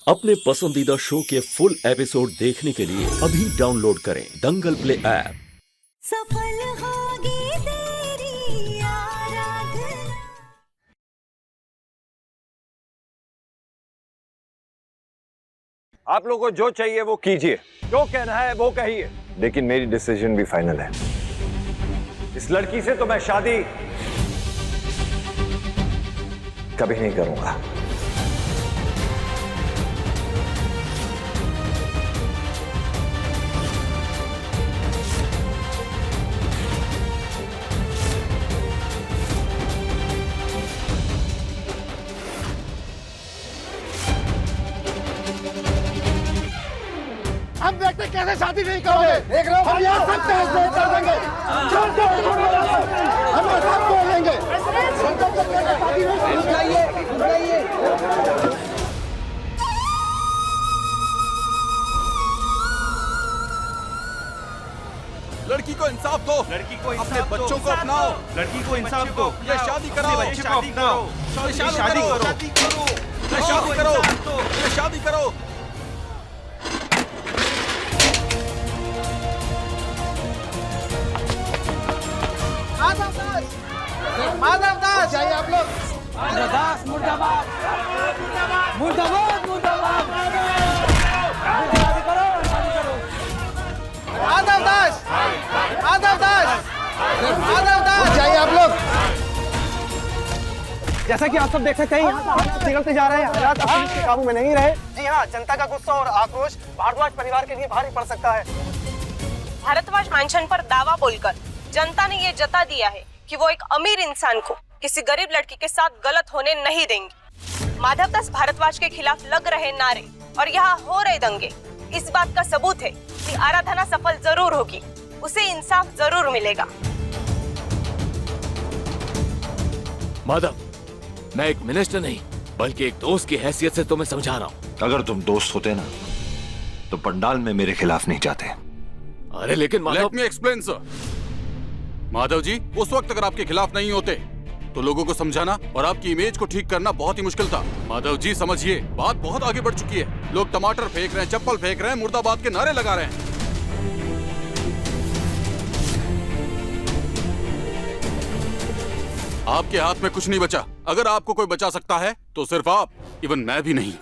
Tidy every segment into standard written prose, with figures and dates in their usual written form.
अपने पसंदीदा शो के फुल एपिसोड देखने के लिए अभी डाउनलोड करें दंगल प्ले ऐप। सफल होगी तेरी आराधना। आप लोगों को जो चाहिए वो कीजिए, जो कहना है वो कहिए, लेकिन मेरी डिसीजन भी फाइनल है। इस लड़की से तो मैं शादी कभी नहीं करूंगा। हम देखते कैसे शादी नहीं करोगे। देख रहे हो हम यहाँ सब तहस नहस कर देंगे। हम सब बोलेंगे। लड़की को इंसाफ दो, लड़की को अपने बच्चों को अपनाओ, लड़की को इंसाफ दो, ये शादी कराओ, शादी करो, शादी करो, शादी करो, शादी करो, शादी करो। माधव दास चाहिए आप लोग। माधव दास मुर्दाबाद, मुर्दाबाद, मुर्दाबाद। माधव दास, माधव दास, माधव दास चाहिए आप लोग। जैसा कि आप सब देख सकते हैं, यहाँ हालात बिगड़ते जा रहे हैं। हालात पुलिस के काबू में नहीं रहे। जी हाँ, जनता का गुस्सा और आक्रोश भारद्वाज परिवार के लिए भारी पड़ सकता है। भारद्वाज मैंशन पर दावा बोलकर जनता ने ये जता दिया है कि वो एक अमीर इंसान को किसी गरीब लड़की के साथ गलत होने नहीं देंगे। माधव दास भारद्वाज के खिलाफ लग रहे नारे और यहाँ हो रहे दंगे इस बात का सबूत है कि आराधना सफल जरूर होगी, उसे इंसाफ जरूर मिलेगा। माधव, मैं एक मिनिस्टर नहीं बल्कि एक दोस्त की हैसियत से तुम्हें समझा रहा हूँ। अगर तुम दोस्त होते ना तो पंडाल में मेरे खिलाफ नहीं जाते। अरे लेकिन Madhav, let me explain sir. Madhav ji, उस वक्त अगर आपके खिलाफ नहीं होते तो लोगों को समझाना और आपकी इमेज को ठीक करना बहुत ही मुश्किल था। माधव जी समझिए, बात बहुत आगे बढ़ चुकी है। लोग टमाटर फेंक रहे हैं, चप्पल फेंक रहे हैं, मुर्दाबाद के नारे लगा रहे हैं। आपके हाथ में कुछ नहीं बचा। अगर आपको कोई बचा सकता है तो सिर्फ आप, इवन मैं भी नहीं।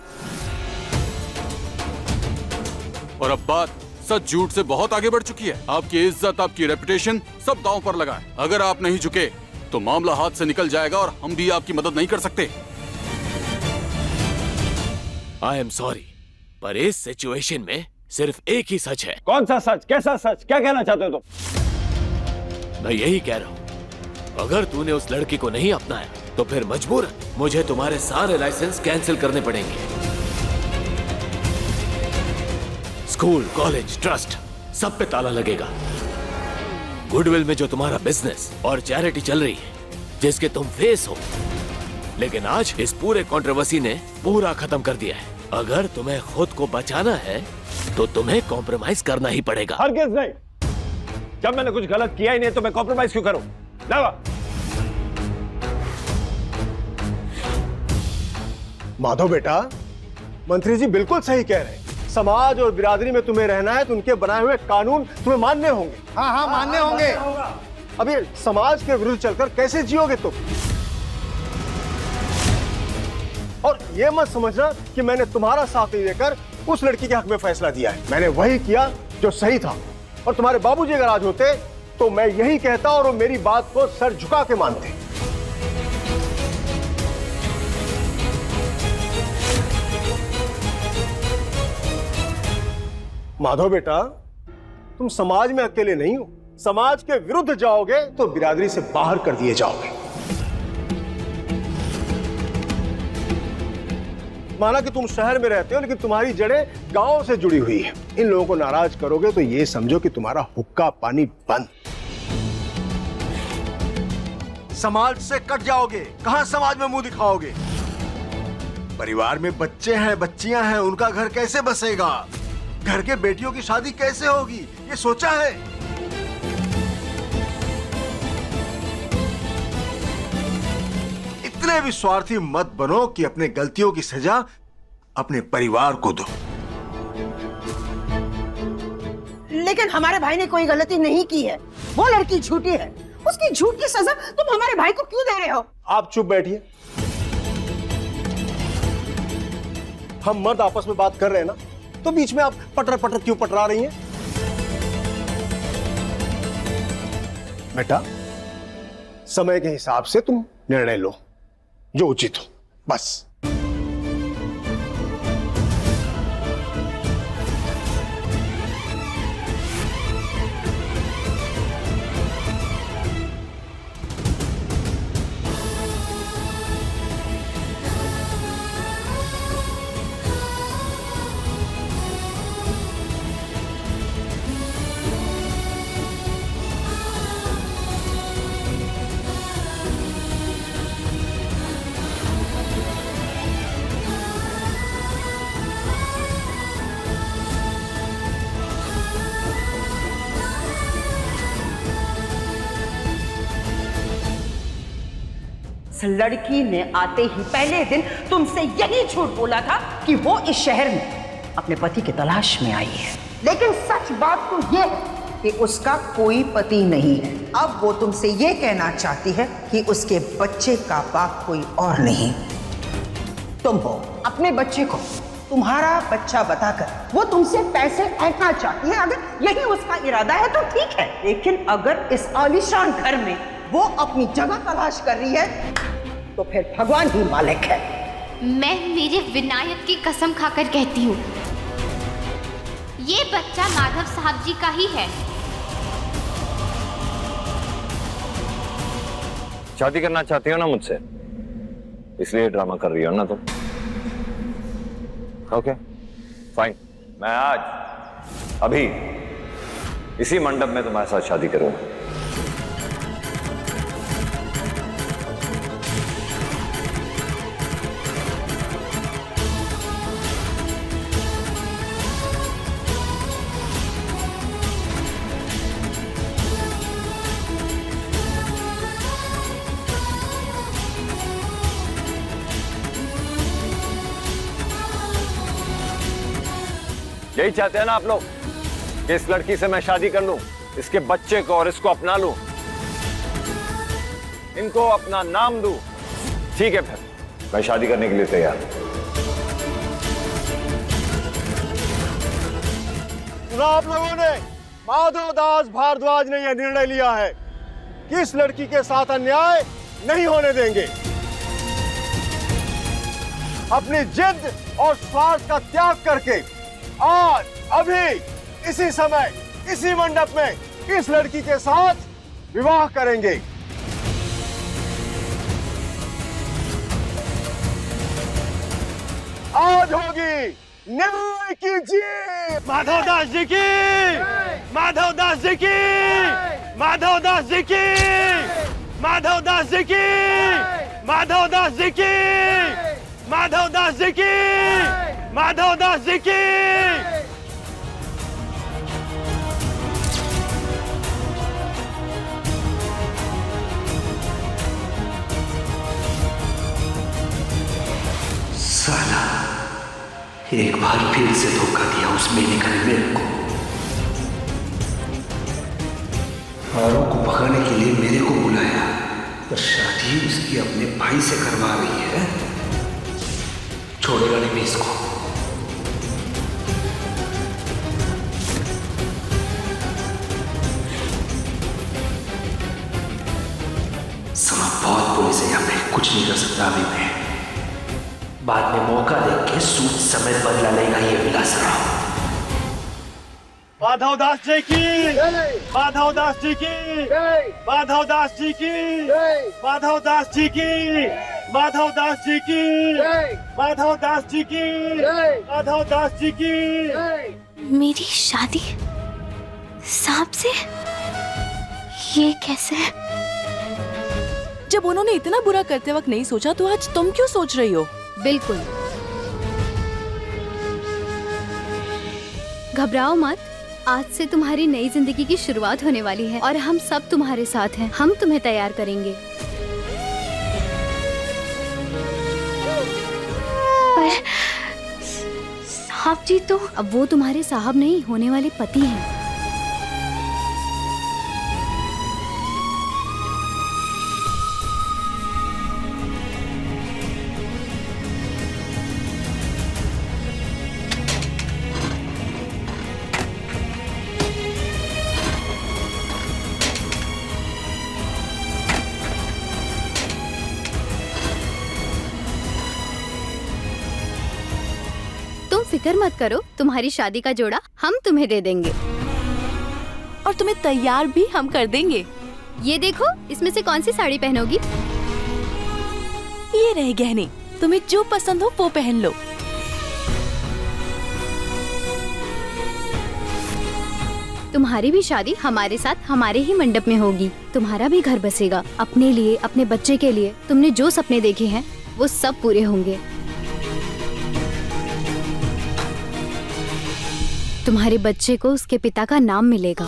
और अब बात सच झूठ से बहुत आगे बढ़ चुकी है। आपकी इज्जत, आपकी रेपुटेशन सब दांव पर लगा है। अगर आप नहीं झुके तो मामला हाथ से निकल जाएगा और हम भी आपकी मदद नहीं कर सकते। आई एम सॉरी, पर इस सिचुएशन में सिर्फ एक ही सच है। कौन सा सच? कैसा सच? क्या कहना चाहते हो तुम? मैं यही कह रहा हूँ, अगर तूने उस लड़की को नहीं अपनाया तो फिर मजबूरन मुझे तुम्हारे सारे लाइसेंस कैंसिल करने पड़ेंगे। स्कूल, कॉलेज, ट्रस्ट सब पे ताला लगेगा। गुडविल में जो तुम्हारा बिजनेस और चैरिटी चल रही है, जिसके तुम फेस हो, लेकिन आज इस पूरे कंट्रोवर्सी ने पूरा खत्म कर दिया है। अगर तुम्हें खुद को बचाना है तो तुम्हें कॉम्प्रोमाइज करना ही पड़ेगा। हरगिज़ नहीं। जब मैंने कुछ गलत किया ही नहीं तो मैं कॉम्प्रोमाइज क्यों करूं? लावा। माधव बेटा, मंत्री जी बिल्कुल सही कह रहे हैं। समाज और बिरादरी में तुम्हें रहना है तो उनके बनाए हुए कानून तुम्हें मानने होंगे। हाँ हाँ, मानने होंगे। अब ये समाज के विरुद्ध चलकर कैसे जियोगे तुम? और ये मत समझना कि मैंने तुम्हारा साथ नहीं देकर उस लड़की के हक में फैसला दिया है। मैंने वही किया जो सही था। और तुम्हारे बाबूजी अगर आज होते तो मैं यही कहता और वो मेरी बात को सर झुका के मानते। माधव बेटा, तुम समाज में अकेले नहीं हो। समाज के विरुद्ध जाओगे तो बिरादरी से बाहर कर दिए जाओगे। माना कि तुम शहर में रहते हो लेकिन तुम्हारी जड़ें गांव से जुड़ी हुई है। इन लोगों को नाराज करोगे तो ये समझो कि तुम्हारा हुक्का पानी बंद। समाज से कट जाओगे, कहां समाज में मुंह दिखाओगे? परिवार में बच्चे हैं, बच्चियां हैं, उनका घर कैसे बसेगा? घर के बेटियों की शादी कैसे होगी, ये सोचा है? इतने भी स्वार्थी मत बनो कि अपने गलतियों की सजा अपने परिवार को दो। लेकिन हमारे भाई ने कोई गलती नहीं की है, वो लड़की झूठी है, उसकी झूठ की सजा तुम हमारे भाई को क्यों दे रहे हो? आप चुप बैठिए। हम मर्द आपस में बात कर रहे हैं ना, तो बीच में आप पटर पटर क्यों पटरा रही हैं? बेटा, समय के हिसाब से तुम निर्णय लो जो उचित हो, बस। लड़की ने आते ही पहले दिन तुमसे यही झूठ बोला था कि वो इस शहर में अपने पति की तलाश में आई है, लेकिन सच बात तो ये है कि उसका कोई पति नहीं है। अब वो तुमसे ये कहना चाहती है कि उसके बच्चे का बाप कोई और नहीं, तुम हो। अपने बच्चे को तुम्हारा बच्चा बताकर वो तुमसे पैसे ऐंठना चाहती है। अगर यही उसका इरादा है तो ठीक है, लेकिन अगर इस आलीशान घर में वो अपनी जगह तलाश कर रही है तो फिर भगवान ही मालिक है। मैं मेरे विनायक की कसम खाकर कहती हूँ, ये बच्चा माधव साहब जी का ही है। शादी करना चाहती हो ना मुझसे, इसलिए ड्रामा कर रही हो ना तुम? ओके फाइन, मैं आज अभी इसी मंडप में तुम्हारे साथ शादी करूंगा। यही चाहते हैं ना आप लोग कि इस लड़की से मैं शादी कर लूं, इसके बच्चे को और इसको अपना लूं, इनको अपना नाम दूं? ठीक है, फिर मैं शादी करने के लिए तैयार हूं। सुना आप लोगों ने? माधव दास भारद्वाज ने यह निर्णय लिया है कि इस लड़की के साथ अन्याय नहीं होने देंगे। अपनी जिद और स्वार्थ का त्याग करके आज अभी इसी समय इसी मंडप में इस लड़की के साथ विवाह करेंगे। आज होगी न्याय की जीत। माधव दास जी की, माधव दास जी की, माधव दास जी की, माधव दास जी की, माधव दास जी की, माधव दास जी की, माधव दास जी की। साला एक बार फिर से धोखा दिया उस मेनका ने मेरे को। औरों को भगाने के लिए मेरे को बुलाया, पर शादी उसकी अपने भाई से करवा रही है। छोड़ेगा नहीं मैं इसको। समा बहुत पुलिस है, यहाँ पे कुछ नहीं कर सकता अभी मैं। बाद में मौका देख के सूद समेत बदला लेगा ये विलास राव। माधव दास जी की, माधव दास जी की, माधव दास जी की, माधव दास जी की, माधव दास जी की, माधव दास जी की, माधव दास जी की। मेरी शादी सांप से? ये कैसे? जब उन्होंने इतना बुरा करते वक्त नहीं सोचा तो आज तुम क्यों सोच रही हो? बिल्कुल, घबराओ मत। आज से तुम्हारी नई जिंदगी की शुरुआत होने वाली है और हम सब तुम्हारे साथ हैं। हम तुम्हें तैयार करेंगे। पर साहब जी तो अब वो तुम्हारे साहब नहीं, होने वाले पति हैं। फिक्र मत करो, तुम्हारी शादी का जोड़ा हम तुम्हें दे देंगे और तुम्हें तैयार भी हम कर देंगे। ये देखो, इसमें से कौन सी साड़ी पहनोगी? ये रहे गहने, तुम्हें जो पसंद हो वो पहन लो। तुम्हारी भी शादी हमारे साथ हमारे ही मंडप में होगी। तुम्हारा भी घर बसेगा, अपने लिए, अपने बच्चे के लिए। तुमने जो सपने देखे हैं वो सब पूरे होंगे। तुम्हारे बच्चे को उसके पिता का नाम मिलेगा।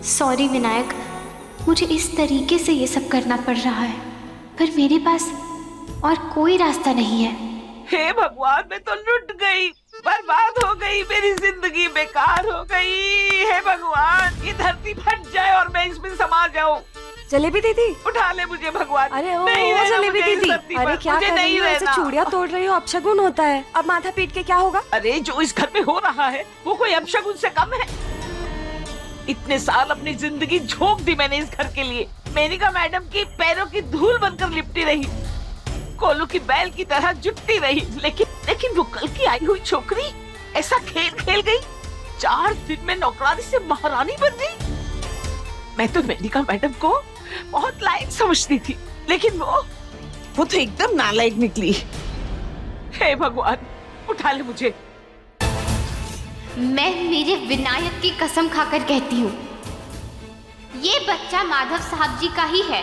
सॉरी विनायक, मुझे इस तरीके से ये सब करना पड़ रहा है, पर मेरे पास और कोई रास्ता नहीं है। हे भगवान, मैं तो लुट गई, बर्बाद हो गई, मेरी जिंदगी बेकार हो गई। हे भगवान, ये धरती फट जाए और मैं इसमें समा जाऊं। जलेबी दीदी, उठा ले मुझे भगवान। अरे ओ नहीं रहना जलेबी मुझे इस दीदी, धरती अरे पर, क्या मुझे कर रही नहीं हो? ऐसे रहना। चूड़ियां तोड़ रही हो, अपशगुन होता है। अब माथा पीट के क्या होगा? अरे जो इस घर में हो रहा है वो कोई अपशगुन से कम है। इतने साल अपनी जिंदगी झोंक दी मैंने इस घर के लिए। मेनका मैडम की पैरों की धूल बनकर लिपटी रही, कोलू की बैल की तरह जुटती रही, लेकिन वो कल की आई हुई छोकरी ऐसा खेल खेल गई। 4 दिन में नौकरानी से महारानी बन गई। मैं तो मेनका मैडम को बहुत लायक समझती थी, लेकिन वो तो एकदम नालायक निकली। हे भगवान, उठा ले मुझे। मैं मेरे विनायक की कसम खाकर कहती हूँ, ये बच्चा माधव साहब जी का ही है।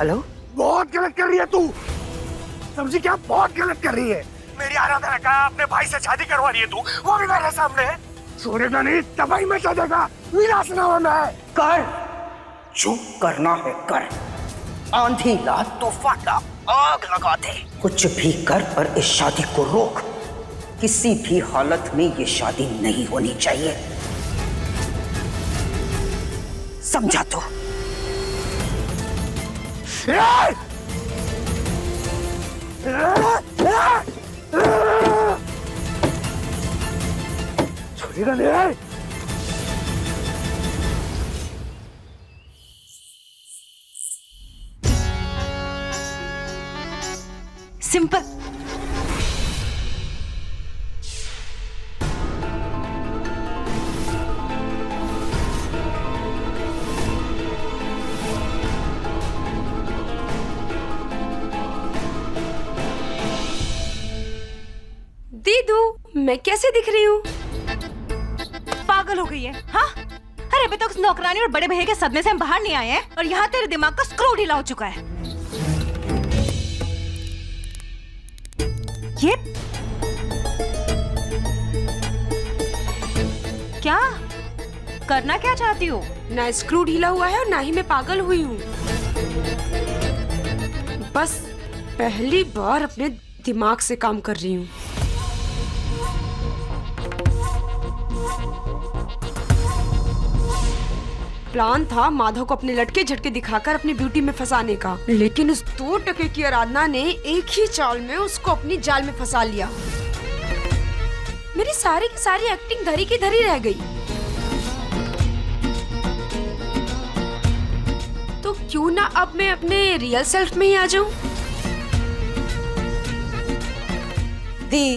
हेलो, बहुत गलत कर रही है तू। समझी क्या? बहुत गलत कर रही है। मेरी आराधना का अपने भाई से शादी करवा रही है तू, वो भी मेरे सामने। छोड़ेगा नहीं, तबाही मचा देगा, विनाश ना होना है। कर, जो करना है कर। आंधी ला, तूफान ला, आग लगा दे, कुछ भी कर, पर इस शादी को रोक। किसी भी हालत में ये शादी नहीं होनी चाहिए, समझा तो? छोड़ेगा नहीं। सिंपल। दीदू, मैं कैसे दिख रही हूँ? पागल हो गई है? हाँ, अरे अभी तक नौकरानी और बड़े भैया के सदमे से हम बाहर नहीं आए हैं और यहाँ तेरे दिमाग का स्क्रू ढीला हो चुका है। ये क्या करना क्या चाहती हो? ना स्क्रू ढीला हुआ है और ना ही मैं पागल हुई हूँ। बस पहली बार अपने दिमाग से काम कर रही हूँ। प्लान था माधव को अपने लटके झटके दिखाकर अपनी ब्यूटी में फंसाने का, लेकिन उस 2 टके की आराधना ने एक ही चाल में उसको अपनी जाल में फंसा लिया। मेरी सारी की सारी एक्टिंग धरी की धरी रह गई। क्यों ना अब मैं अपने रियल सेल्फ में ही आ जाऊं? दी,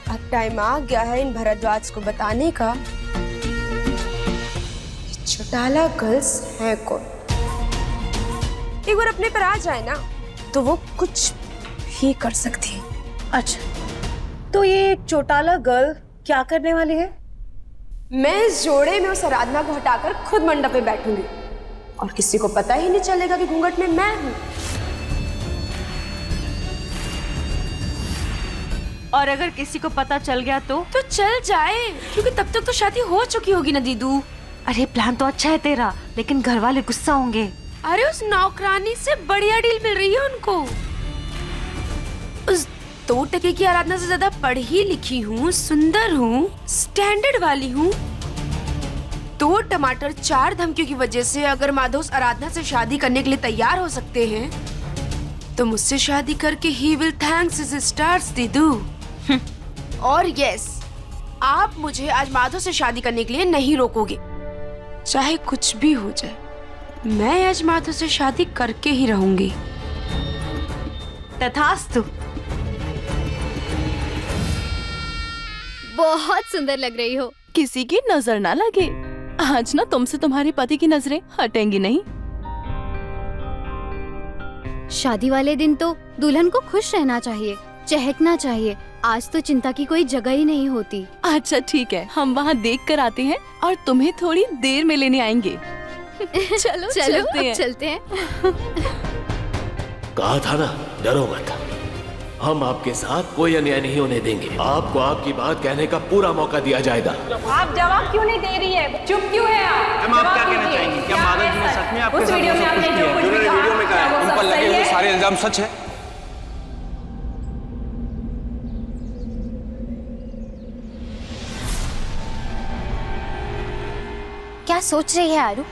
अब टाइम आ गया है इन भरद्वाज को बताने का कि चौटाला गर्ल्स हैं कौन। एक बार अपने पर आ जाए ना तो वो कुछ भी कर सकती है। अच्छा, तो ये चौटाला गर्ल क्या करने वाली है? मैं इस जोड़े में उस आराधना को हटाकर खुद मंडप पे बैठूंगी और किसी को पता ही नहीं चलेगा कि घूंघट में मैं हूं। और अगर किसी को पता चल गया तो चल जाए, क्योंकि तब तक तो शादी हो चुकी होगी ना दीदू। अरे प्लान तो अच्छा है तेरा, लेकिन घर वाले गुस्सा होंगे। अरे उस नौकरानी से बढ़िया डील मिल रही है उनको। उस 2 टके की आराधना से ज्यादा पढ़ी लिखी हूँ, सुंदर हूँ, स्टैंडर्ड वाली हूँ। 2 टमाटर 4 धमकियों की वजह से अगर माधव उस आराधना से शादी करने के लिए तैयार हो सकते हैं तो मुझसे शादी करके he will thanks his stars दीदू। और यस, आप मुझे आज माधव से शादी करने के लिए नहीं रोकोगे, चाहे कुछ भी हो जाए। मैं आज माधव से शादी करके ही रहूंगी। तथास्तु। बहुत सुंदर लग रही हो। किसी की नजर ना लगे, आज ना तुमसे तुम्हारे पति की नजरें हटेंगी नहीं। शादी वाले दिन तो दुल्हन को खुश रहना चाहिए, चहकना चाहिए। आज तो चिंता की कोई जगह ही नहीं होती। अच्छा ठीक है, हम वहाँ देख कर आते हैं और तुम्हें थोड़ी देर में लेने आएंगे। चलो चलते हैं। चलते हैं। कहा था ना, डरो मत। हम आपके साथ कोई अन्याय नहीं होने देंगे। आपको आपकी बात कहने का पूरा मौका दिया जाएगा। आप जवाब क्यों नहीं दे रही है? चुप क्यों है आप? मैम, आप क्या कहना चाहेंगी? क्या माधव जी ने सच में आपके उस साथ वीडियो में सब कुछ आपने किया जो है? कुछ भी कहा, वीडियो में कहा है, वो उन सब पर लगे सही हुए है? सारे इल्जाम सच है? क्या सोच रही है आरू?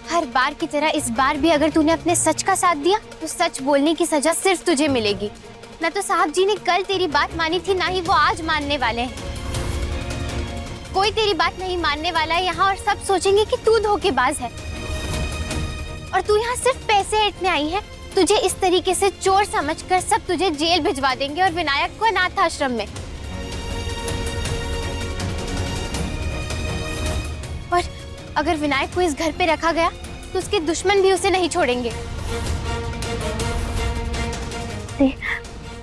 हर बार की तरह इस बार भी अगर तूने अपने सच का साथ दिया तो सच बोलने की सजा सिर्फ तुझे मिलेगी। ना तो साहब जी ने कल तेरी बात मानी थी, ना ही वो आज मानने वाले हैं। कोई तेरी बात नहीं मानने वाला है यहाँ, और सब सोचेंगे कि तू धोखेबाज है और तू यहाँ सिर्फ पैसे ऐंठने आई है। तुझे इस तरीके से चोर समझकर सब तुझे जेल भिजवा देंगे और विनायक को अनाथ आश्रम में। और अगर विनायक को इस घर पे रखा गया तो उसके दुश्मन भी उसे नहीं छोड़ेंगे।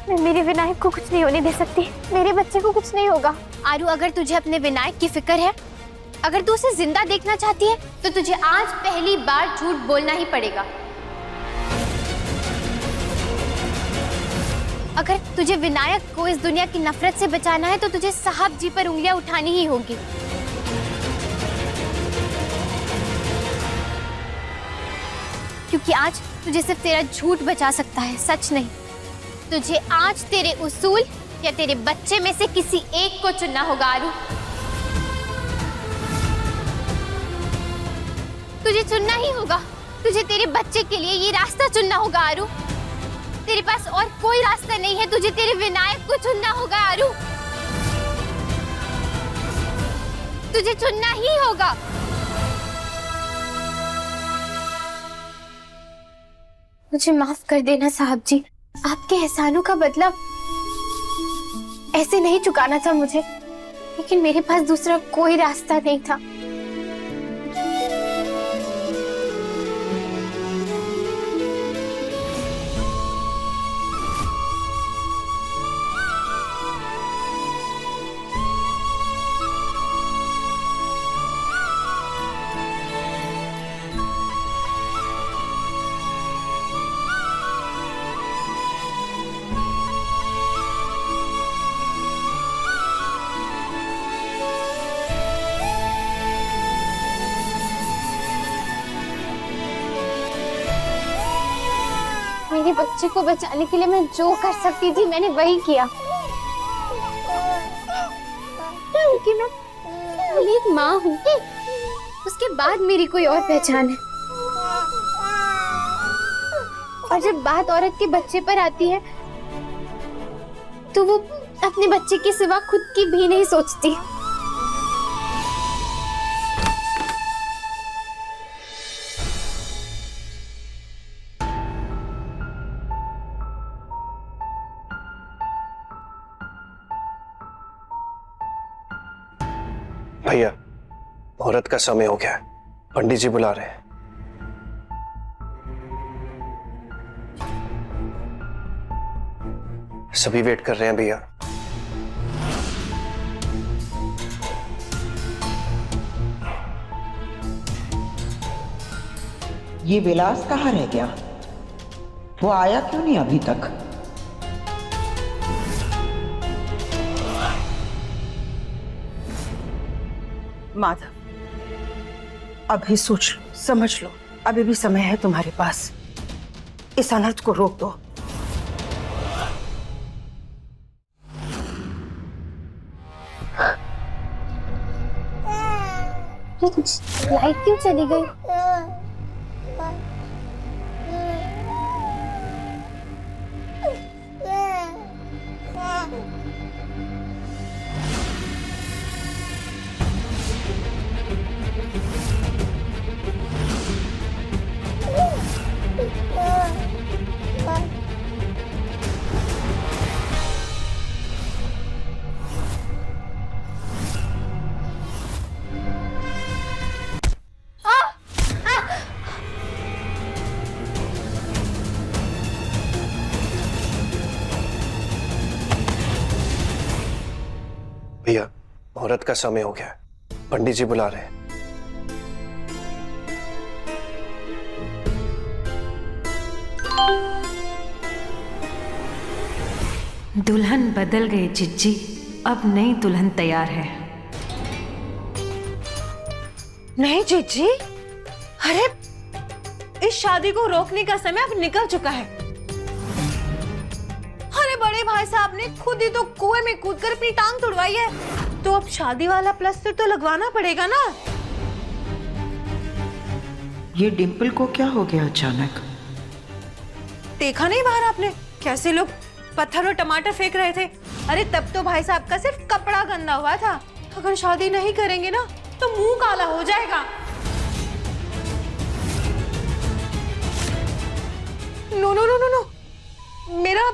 मैं मेरे विनायक को कुछ नहीं होने दे सकती। मेरे बच्चे को कुछ नहीं होगा। आरू, अगर तुझे अपने विनायक की फिक्र है, अगर तू उसे जिंदा देखना चाहती है, तो तुझे आज पहली बार झूठ बोलना ही पड़ेगा। अगर तुझे विनायक को इस दुनिया की नफरत से बचाना है तो तुझे साहब जी पर उंगलियां उठानी ही होगी। क्योंकि आज तुझे सिर्फ तेरा झूठ बचा सकता है, सच नहीं। तुझे आज तेरे उसूल या तेरे बच्चे में से किसी एक को चुनना होगा आरू। तुझे चुनना ही होगा। तुझे तेरे बच्चे के लिए ये रास्ता चुनना होगा आरू। तेरे पास और कोई रास्ता नहीं है। तुझे तेरे विनायक को चुनना होगा आरू। तुझे चुनना ही होगा। मुझे माफ कर देना साहब जी, आपके एहसानों का बदला ऐसे नहीं चुकाना था मुझे, लेकिन मेरे पास दूसरा कोई रास्ता नहीं था। मेरे बच्चे को बचाने के लिए मैं जो कर सकती थी मैंने वही किया, क्योंकि मैं एक माँ हूँ। उसके बाद मेरी कोई और पहचान है। और जब बात औरत के बच्चे पर आती है तो वो अपने बच्चे के सिवा खुद की भी नहीं सोचती। भैया, मुहूर्त का समय हो गया है, पंडित जी बुला रहे हैं। सभी वेट कर रहे हैं भैया। ये विलास कहाँ रह गया? वो आया क्यों नहीं अभी तक? माधव, अभी सोच लो, समझ लो, अभी भी समय है तुम्हारे पास। इस अनर्थ को रोक दो। लाइट क्यों चली गई? भैया, मुहूर्त का समय हो गया है, पंडित जी बुला रहे हैं। दुल्हन बदल गई जिज्जी, अब नई दुल्हन तैयार है। नहीं जिज्जी, अरे इस शादी को रोकने का समय अब निकल चुका है। अरे बड़े भाई साहब ने खुद ही तो कुएं में कूदकर अपनी टांग तुड़वाई है, तो अब शादी वाला प्लास्टर तो लगवाना पड़ेगा ना। ये डिंपल को क्या हो गया अचानक? देखा नहीं बाहर आपने कैसे लोग पत्थर और टमाटर फेंक रहे थे? अरे तब तो भाई साहब का सिर्फ कपड़ा गंदा हुआ था। अगर शादी नहीं करेंगे ना तो मुंह काला हो जाएगा। No no no no no, मेरा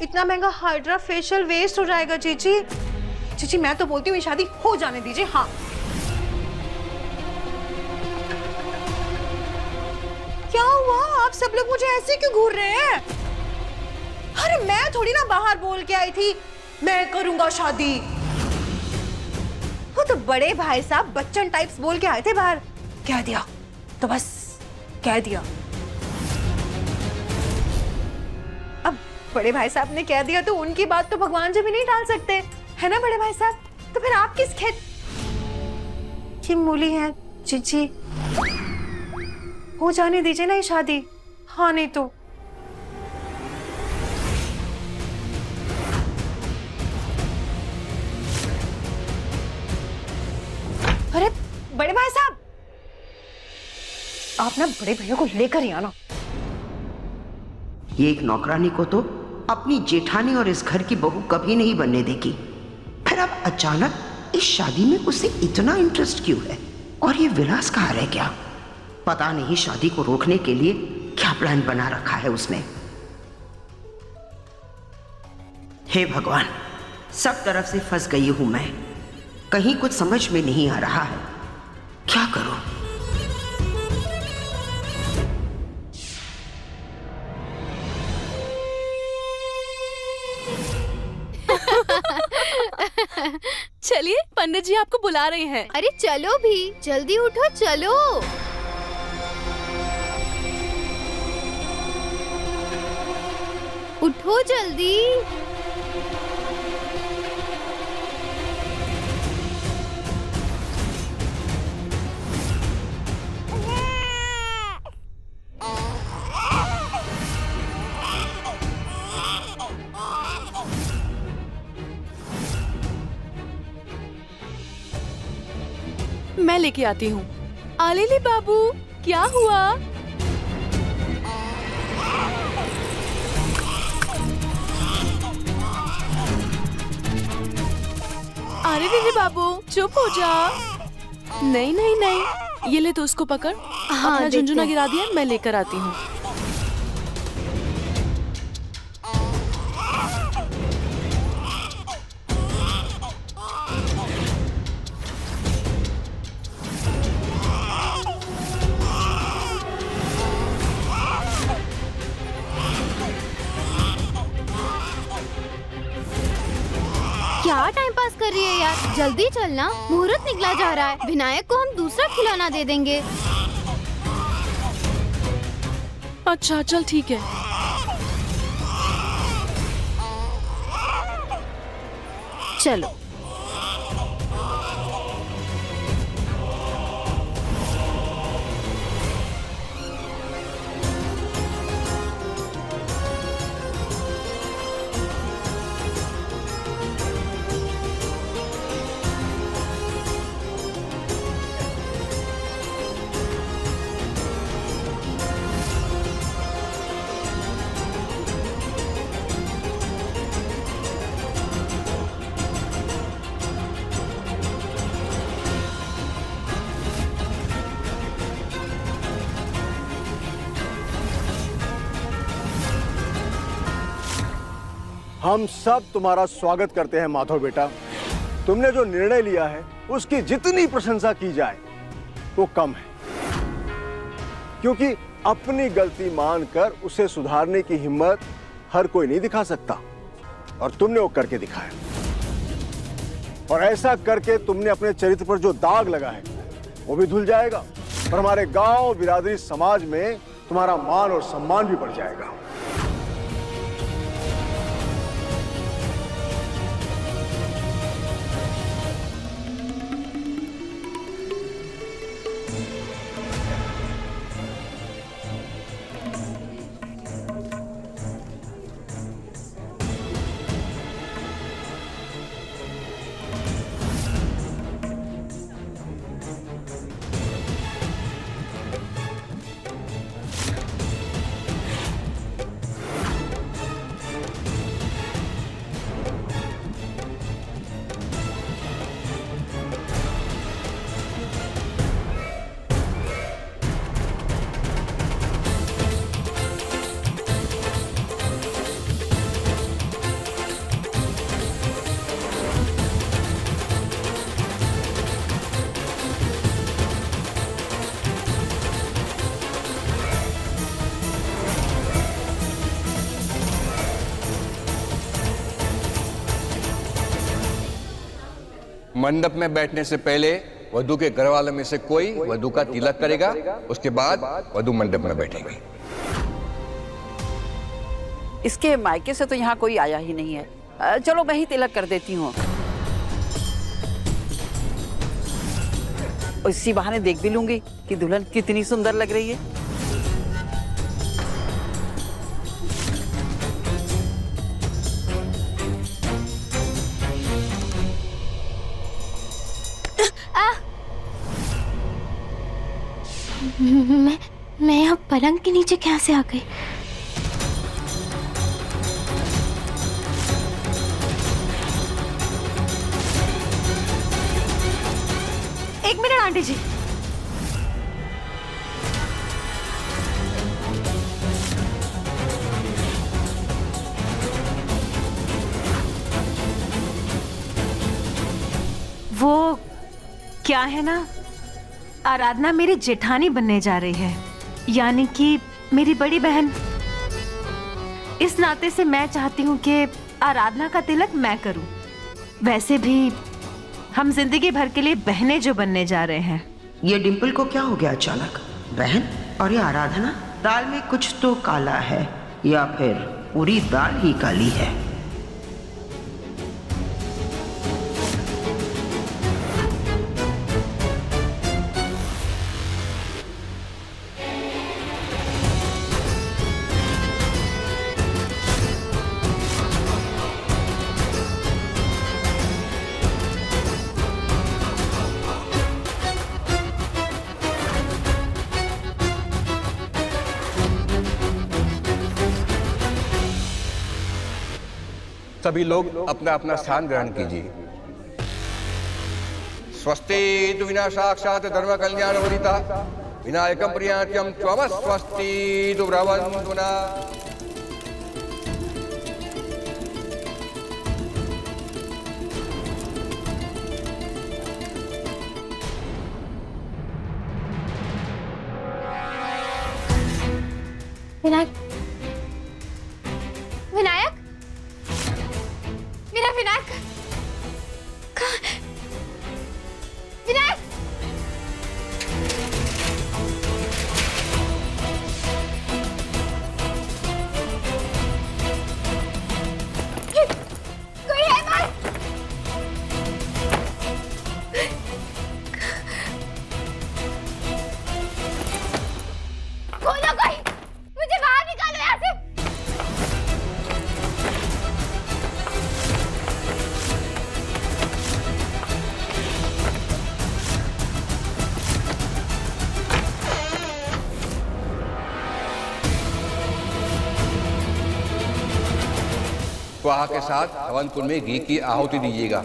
इतना महंगा हाइड्रा फेशियल वेस्ट हो जाएगा जीजी। जीजी मैं तो बोलती हूँ ये शादी हो जाने दीजिए। हाँ क्या हुआ, आप सब लोग मुझे ऐसे क्यों घूर रहे हैं? अरे मैं थोड़ी ना बाहर बोल के आई थी मैं करूंगा शादी। वो तो बड़े भाई साहब बच्चन टाइप्स बोल के आए थे बाहर। कह दिया तो बस कह दिया। अब बड़े भाई साहब ने कह दिया तो उनकी बात तो भगवान जी भी नहीं टाल सकते, है ना बड़े भाई साहब? तो फिर आप किस खेत की मूली हैं जीजी? हो जाने दीजिए ना ये शादी। हाँ नहीं तो अरे बड़े भाई साहब, आप ना बड़े भैया को लेकर ही आना। ये एक नौकरानी को तो अपनी जेठानी और इस घर की बहू कभी नहीं बनने देगी, फिर अब अचानक इस शादी में उसे इतना इंटरेस्ट क्यों है? और ये विलास कहाँ रह गया? पता नहीं शादी को रोकने के लिए क्या प्लान बना रखा है उसने। हे भगवान, सब तरफ से फंस गई हूं मैं, कहीं कुछ समझ में नहीं आ रहा है, क्या करूं? चलिए पंडित जी आपको बुला रहे हैं। अरे चलो भी, जल्दी उठो चलो। उठो जल्दी। मैं लेके आती हूँ। आलेली बाबू, क्या हुआ? आलेली बाबू चुप हो जा। नहीं नहीं नहीं, ये ले तो उसको पकड़। हाँ, अपना झुंझुना गिरा दिया, मैं लेकर आती हूँ। कर रही है यार? जल्दी चलना, मुहूर्त निकला जा रहा है। विनायक को हम दूसरा खिलौना दे देंगे। अच्छा चल ठीक है। चलो। हम सब तुम्हारा स्वागत करते हैं माधव बेटा। तुमने जो निर्णय लिया है उसकी जितनी प्रशंसा की जाए वो कम है, क्योंकि अपनी गलती मानकर उसे सुधारने की हिम्मत हर कोई नहीं दिखा सकता, और तुमने वो करके दिखाया। और ऐसा करके तुमने अपने चरित्र पर जो दाग लगा है वो भी धुल जाएगा, और हमारे गांव, बिरादरी, समाज में तुम्हारा मान और सम्मान भी बढ़ जाएगा। मंडप में बैठने से पहले वधू के घर वालों में से कोई वधू का तिलक करेगा, उसके बाद वधू मंडप में बैठेगी। इसके मायके से तो यहाँ कोई आया ही नहीं है। चलो मैं ही तिलक कर देती हूँ, इसी बहाने देख भी लूंगी कि दुल्हन कितनी सुंदर लग रही है। मैं अब पलंग के नीचे कैसे आ गई? एक मिनट आंटी जी। वो क्या है ना, आराधना मेरी जेठानी बनने जा रही है, यानी कि मेरी बड़ी बहन। इस नाते से मैं चाहती हूँ कि आराधना का तिलक मैं करूँ। वैसे भी हम जिंदगी भर के लिए बहनें जो बनने जा रहे हैं। ये डिम्पल को क्या हो गया अचानक? बहन और ये आराधना, दाल में कुछ तो काला है, या फिर पूरी दाल ही काली है। सभी लोग अपना अपना स्थान ग्रहण कीजिए। स्वस्ति तु विना साक्षात धर्म कल्याण वरिता विनायकम प्रियात्यम त्वम स्वस्ति तु ब्रवन्तु न। विनायक, विनायक, मेरा विनायक विनायक! कोई है बाहर? खोलो कोई! मुझे बाहर निकालो यहाँ से! स्वाहा के साथ हवन कुंड में घी की आहुति दीजिएगा।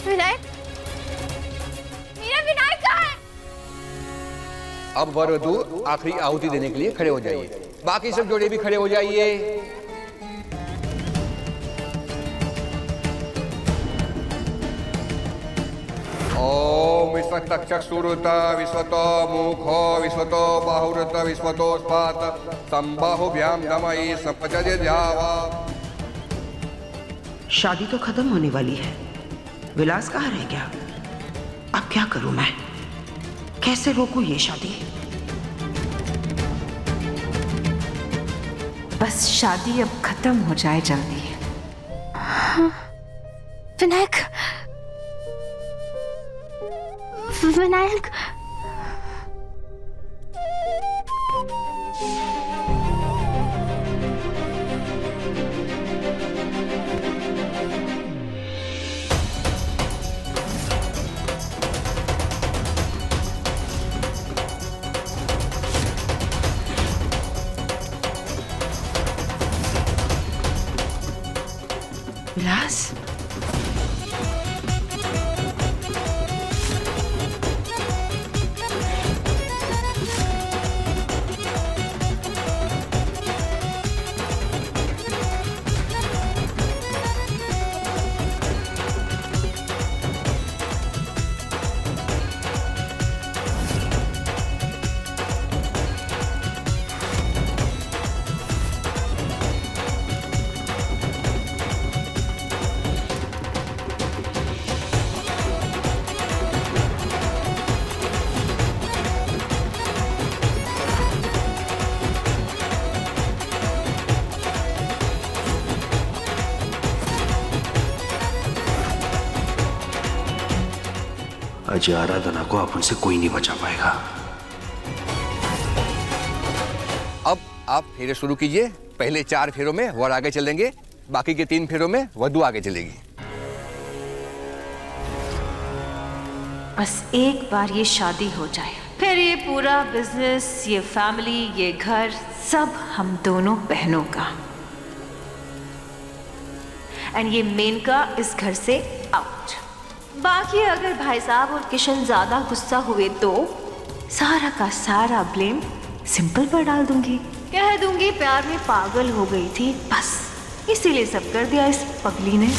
विनायक! मेरा विनायक कहाँ है? अब वर वधू आखिरी आहुति देने के लिए खड़े हो जाइए। बाकी सब जोड़े भी खड़े हो जाइए। ओम विश्वतक्षुरुत विश्वतो मुखो विश्वतो बाहुरत विश्वतो स्पात संबाहुभ्याम नमः संपजय जावा। शादी तो खत्म होने वाली है, विलास कहाँ रह गया? अब क्या करूं मैं? कैसे रोकूं ये शादी? बस शादी अब खत्म हो जाए जल्दी। विनायक! विनायक! विलास? अजय आराधना को अपन से कोई नहीं बचा पाएगा। अब आप फेरे शुरू कीजिए। पहले 4 फेरों में वर आगे चलेंगे, बाकी के 3 फेरों में वधू आगे चलेगी। बस एक बार ये शादी हो जाए, फिर ये पूरा बिजनेस, ये फैमिली, ये घर सब हम दोनों बहनों का। एंड ये मेनका इस घर से आउट। बाकी अगर भाई साहब और किशन ज्यादा गुस्सा हुए तो सारा का सारा ब्लेम सिंपल पर डाल दूंगी। कह दूंगी प्यार में पागल हो गई थी, बस इसीलिए सब कर दिया इस पगली ने।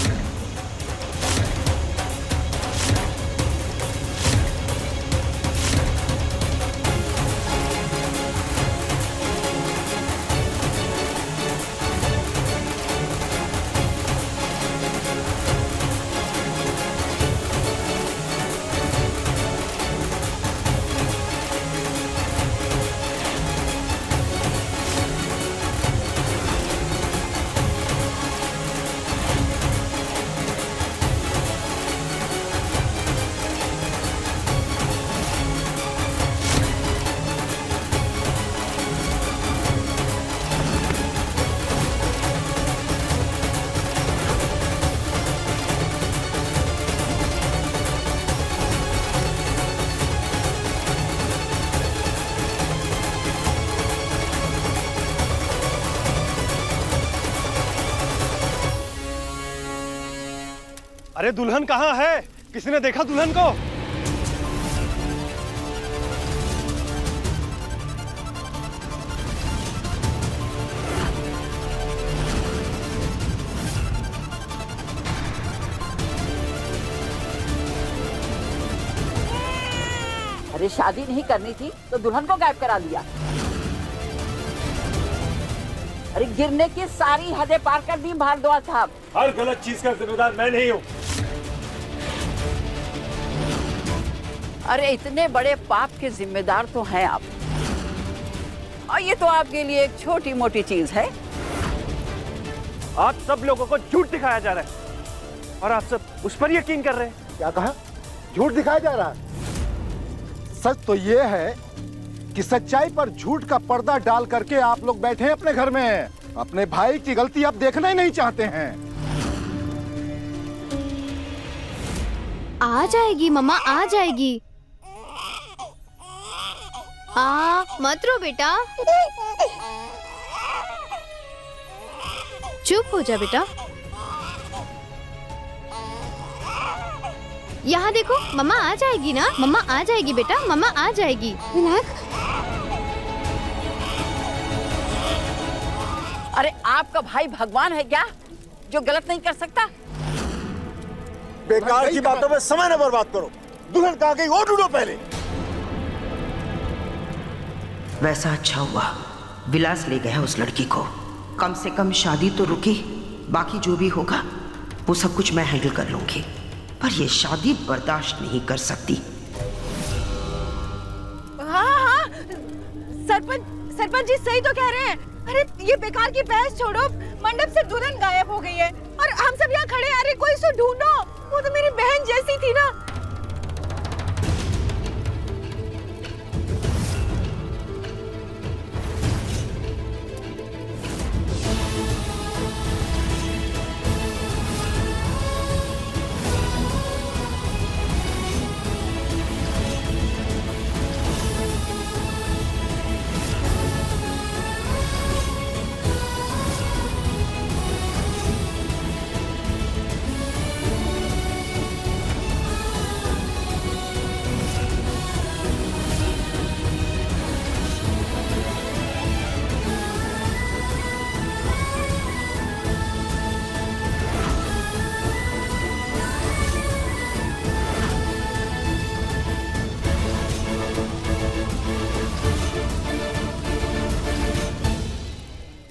अरे दुल्हन कहाँ है? किसी ने देखा दुल्हन को? अरे शादी नहीं करनी थी तो दुल्हन को गायब करा लिया। अरे गिरने की सारी हदें पार कर दी भारद्वाज साहब। हर गलत चीज का जिम्मेदार मैं नहीं हूँ। अरे इतने बड़े पाप के जिम्मेदार तो हैं आप, और ये तो आपके लिए एक छोटी मोटी चीज है। आप सब लोगों को झूठ दिखाया जा रहा है और आप सब उस पर यकीन कर रहे हैं। क्या कहा? झूठ दिखाया जा रहा है? सच तो ये है कि सच्चाई पर झूठ का पर्दा डाल करके आप लोग बैठे हैं अपने घर में, अपने भाई की गलती आप देखना ही नहीं चाहते हैं। आ जाएगी मम्मा, आ जाएगी। मत रो बेटा, चुप हो जा बेटा। यहाँ देखो, मम्मा आ जाएगी ना, मम्मा आ जाएगी बेटा, मम्मा आ जाएगी। विनायक, अरे आपका भाई भगवान है क्या जो गलत नहीं कर सकता? बेकार की बातों में समय न बर्बाद करो। दुल्हन कहाँ गई वो ढूंढो पहले। वैसा अच्छा हुआ विलास ले गया उस लड़की को। कम से कम शादी तो रुकी, बाकी जो भी होगा वो सब कुछ मैं हैंडल कर लूंगी। पर ये शादी बर्दाश्त नहीं कर सकती। हाँ, सरपंच जी सही तो कह रहे हैं। अरे ये बेकार की बहस छोड़ो, मंडप से दुल्हन गायब हो गई है और हम सब यहाँ खड़े हैं। अरे कोई उसको ढूंढो, वो तो मेरी बहन जैसी थी ना।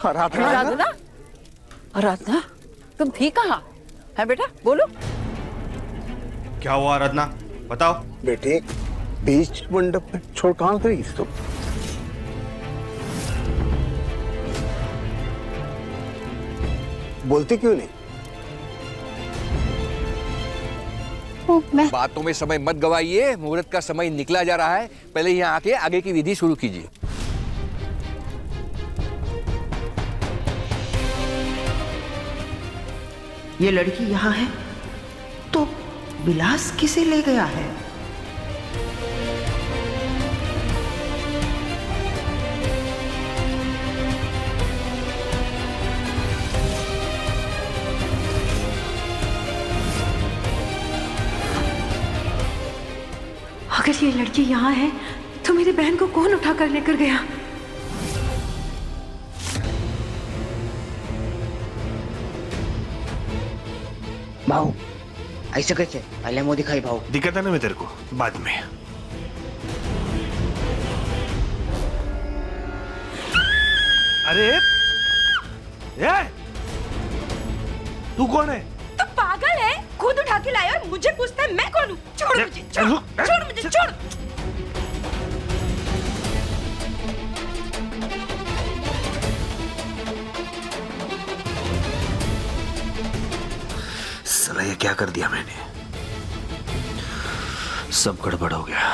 आराधना, आराधना तुम थी कहाँ? है बेटा, बोलो। क्या हुआ आराधना, बताओ। बेटी बीच मंडप में छोड़ कहाँ गई तुम? बोलती क्यों नहीं? बातों में समय मत गवाइए, मुहूर्त का समय निकला जा रहा है। पहले यहाँ आके आगे की विधि शुरू कीजिए। ये लड़की यहाँ है तो विलास किसे ले गया है? अगर ये लड़की यहाँ है तो मेरी बहन को कौन उठा कर लेकर गया? भाऊ ऐसे कैसे? पहले मुंह दिखाई भाऊ। दिक्कत है ना मैं तेरे को बाद में। अरे ये तू कौन है? तू पागल है? खुद उठा के लाया और मुझे पूछता है मैं कौन हूँ? छोड़ मुझे, छोड़ मुझे, छोड़। साला ये क्या कर दिया मैंने? सब गड़बड़ हो गया।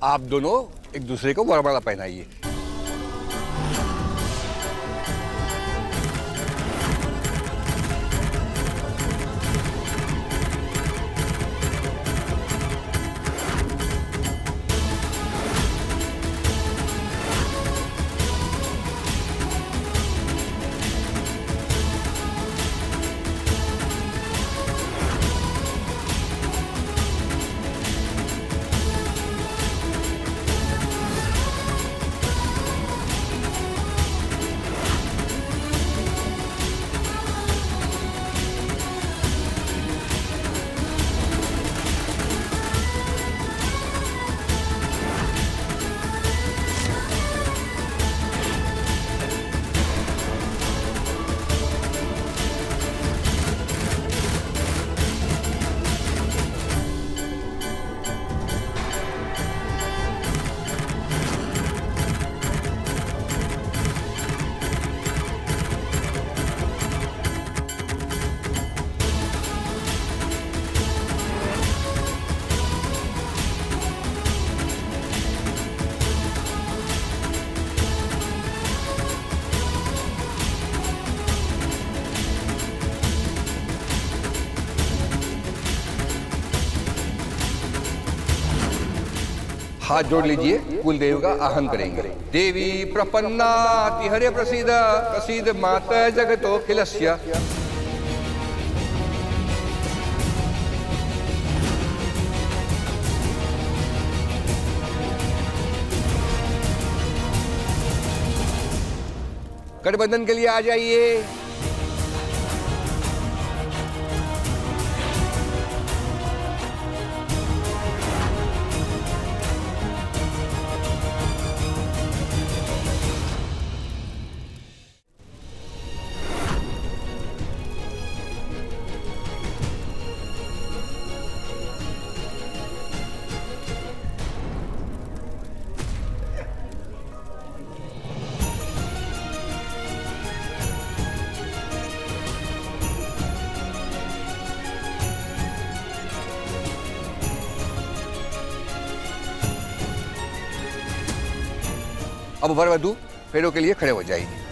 आप दोनों एक दूसरे को वरमाला पहनाइए। हाथ जोड़ लीजिए, कुल देवी का आह्वान करेंगे। देवी प्रपन्ना तिहरे प्रसीद प्रसीद माता जगतो खिलस्य। गठबंधन के लिए आ जाइए। अब वर वधू फेरों के लिए खड़े हो जाएंगे।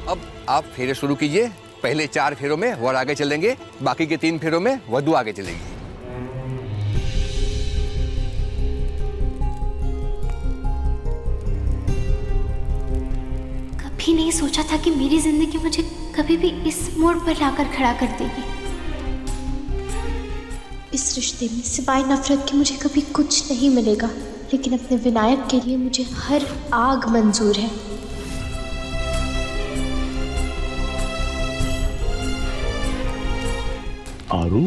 अब आप फेरे शुरू कीजिए। पहले 4 फेरों में वर आगे चलेंगे, बाकी के 3 फेरों में वधू आगे चलेगी। कभी नहीं सोचा था कि मेरी जिंदगी मुझे कभी भी इस मोड़ पर लाकर खड़ा कर देगी। इस रिश्ते में सिवाय नफरत के मुझे कभी कुछ नहीं मिलेगा, लेकिन अपने विनायक के लिए मुझे हर आग मंजूर है। आरू,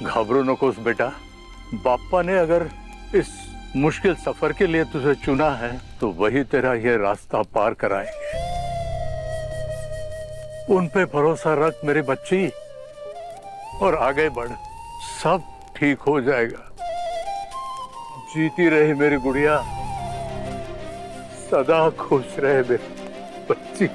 घबरो नकोस बेटा। बापा ने अगर इस मुश्किल सफर के लिए तुझे चुना है तो वही तेरा ये रास्ता पार कराएंगे। उन पे भरोसा रख मेरी बच्ची और आगे बढ़, सब ठीक हो जाएगा। जीती रही मेरी गुड़िया, सदा खुश रहे मेरी बच्ची।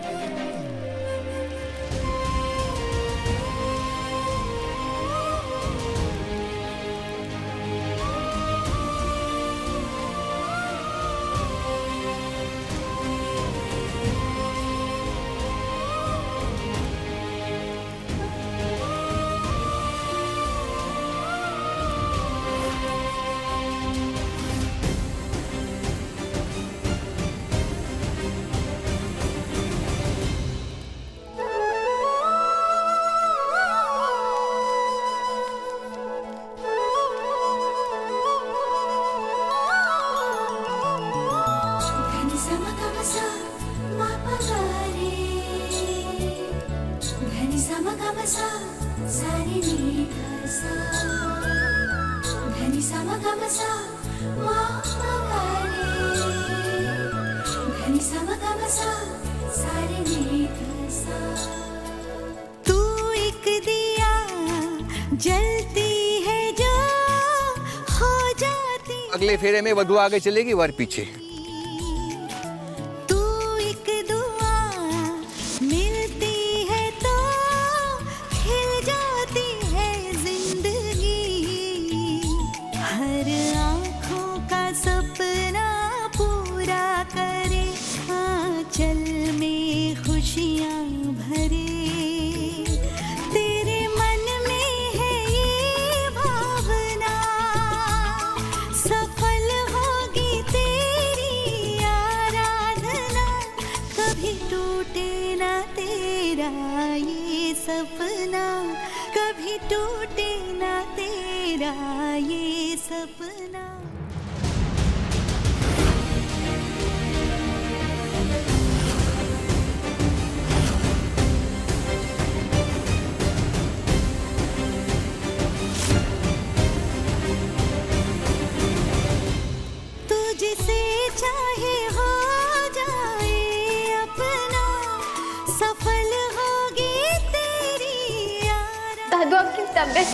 तू एक दिया जलती है जो हो जाती। अगले फेरे में वधू आगे चलेगी, वर पीछे। तू एक दुआ मिलती है तो खिल जाती है जिंदगी। हर आँखों का सपना पूरा करे, आंचल में खुशियाँ भरे। तेरे मन में है ये भावना, सफल होगी तेरी आराधना। कभी टूटे ना तेरा ये सपना, कभी टूटे ना तेरा ये सपना।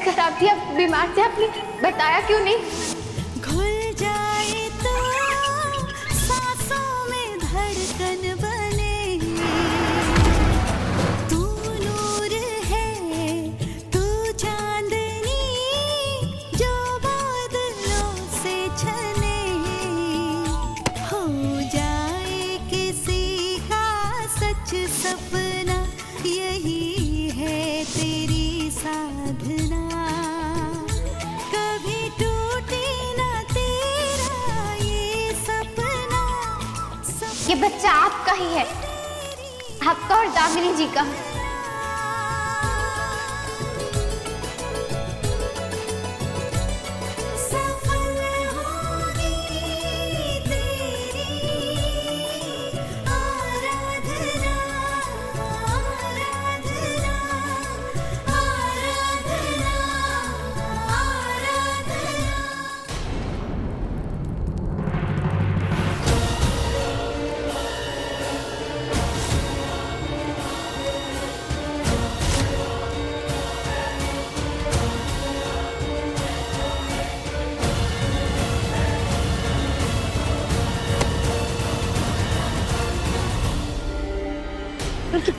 खराब थी, आप बीमार थे, आपने बताया क्यों नहीं? घुल जाए तो सांसों में धड़कन बने, तू नूर है तू चांदनी जो बादलों से छने, हो जाए किसी का सच सपना, यही है तेरी साधना, कभी टूटे ना तेरा ये सपना। ये बच्चा आपका ही है, आपका और दामिनी जी का।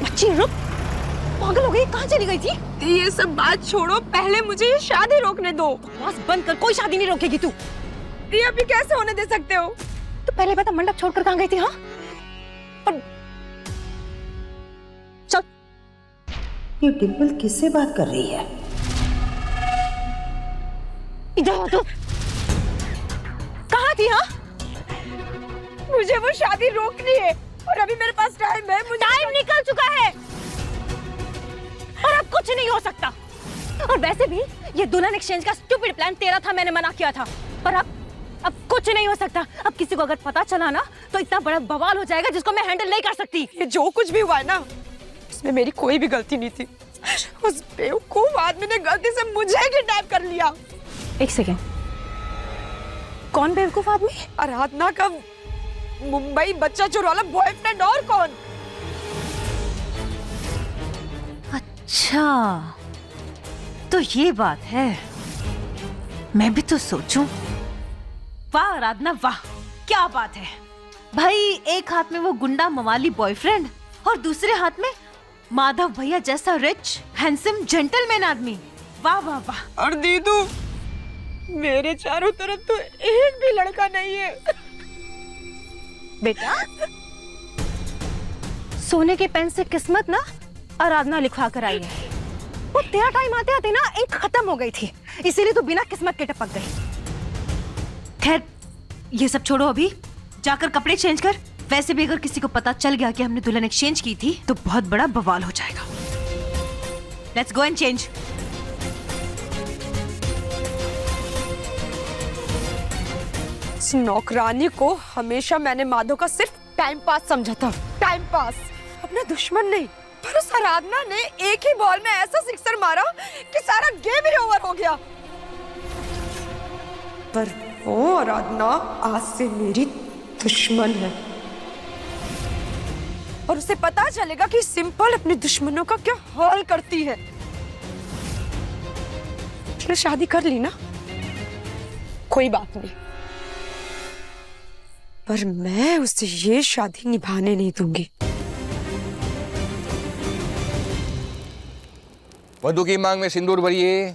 बच्ची रुक, पागल हो गई, कहाँ चली गई थी? ये सब बात छोड़ो, पहले मुझे ये शादी रोकने दो। बस बंद कर, कोई शादी नहीं रोकेगी तू। ये अभी कैसे होने दे सकते हो? तो पहले बता, मंडप छोड़कर कहाँ गई थी? हाँ चल। ये डिम्पल किससे बात कर रही है? इधर आ तू। कहाँ थी? हाँ मुझे वो शादी रोकनी है और अभी मेरे पास टाइम है। टाइम निकल चुका है और अब कुछ नहीं हो सकता। और वैसे भी ये दुल्हन एक्सचेंज का स्टूपिड प्लान तेरा था, मैंने मना किया था। पर अब कुछ नहीं हो सकता। अब किसी को अगर पता चला ना तो इतना बड़ा बवाल हो जाएगा जिसको मैं हैंडल नहीं कर सकती। ये जो कुछ भी हुआ है ना, उसमें मेरी कोई भी गलती नहीं थी। उस बेवकूफ आदमी ने गलती से मुझे किडनैप कर लिया। एक सेकेंड, कौन बेवकूफ आदमी? आराधना का मुंबई बच्चा चोर वाला बॉयफ्रेंड। और कौन? अच्छा तो ये बात है। मैं भी तो सोचूं। वाह आराधना वाह, क्या बात है भाई। एक हाथ में वो गुंडा मवाली बॉयफ्रेंड और दूसरे हाथ में माधव भैया जैसा रिच हैंडसम जेंटलमैन आदमी। वाह वाह वाह। और दीदू, मेरे चारों तरफ तो एक भी लड़का नहीं है। बेटा, सोने के पेन से किस्मत ना आराधना लिखवा कर आई है। वो तेरा टाइम आते आते ना एक खत्म हो गई थी, इसीलिए तू बिना किस्मत के टपक गई। खैर ये सब छोड़ो, अभी जाकर कपड़े चेंज कर। वैसे भी अगर किसी को पता चल गया कि हमने दुल्हन एक्सचेंज की थी तो बहुत बड़ा बवाल हो जाएगा। Let's go and change. इस नौकरानी को हमेशा मैंने माधव का सिर्फ टाइम पास समझा था। टाइम पास, अपना दुश्मन नहीं। पर उस आराधना ने एक ही बॉल में ऐसा सिक्सर मारा कि सारा गेम ही ओवर हो गया। पर वो आराधना आज से मेरी दुश्मन है और उसे पता चलेगा कि सिंपल अपने दुश्मनों का क्या हाल करती है। उसने शादी कर ली ना, कोई बात नहीं, पर मैं उसे ये शादी निभाने नहीं दूंगी। वधू की मांग में सिंदूर भरिए।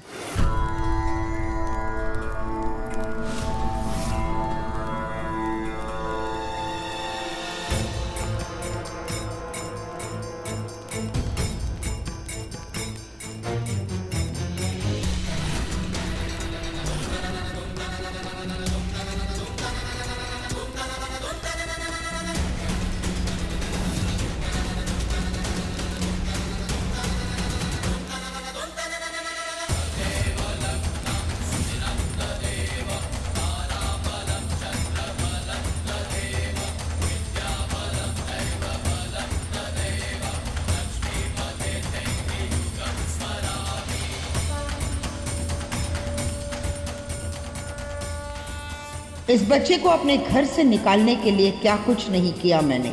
इस बच्चे को अपने घर से निकालने के लिए क्या कुछ नहीं किया मैंने,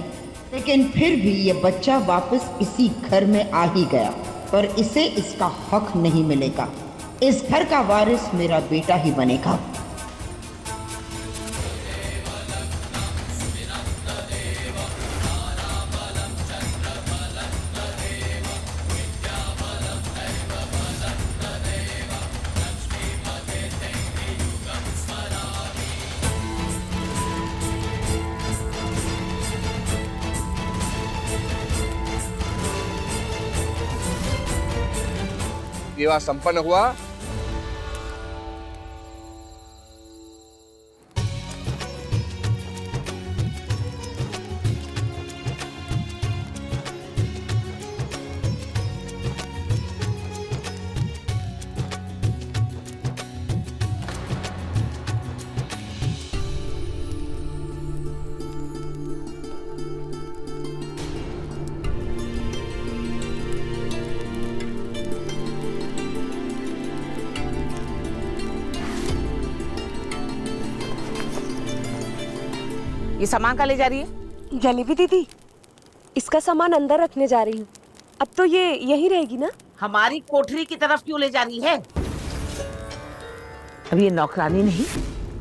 लेकिन फिर भी ये बच्चा वापस इसी घर में आ ही गया, पर इसे इसका हक नहीं मिलेगा। इस घर का वारिस मेरा बेटा ही बनेगा। विवाह संपन्न हुआ। ये सामान का ले जा रही है? जलेबी दीदी, इसका सामान अंदर रखने जा रही हूँ। अब तो ये यहीं रहेगी ना? हमारी कोठरी की तरफ क्यों ले जा रही है? अब ये नौकरानी नहीं,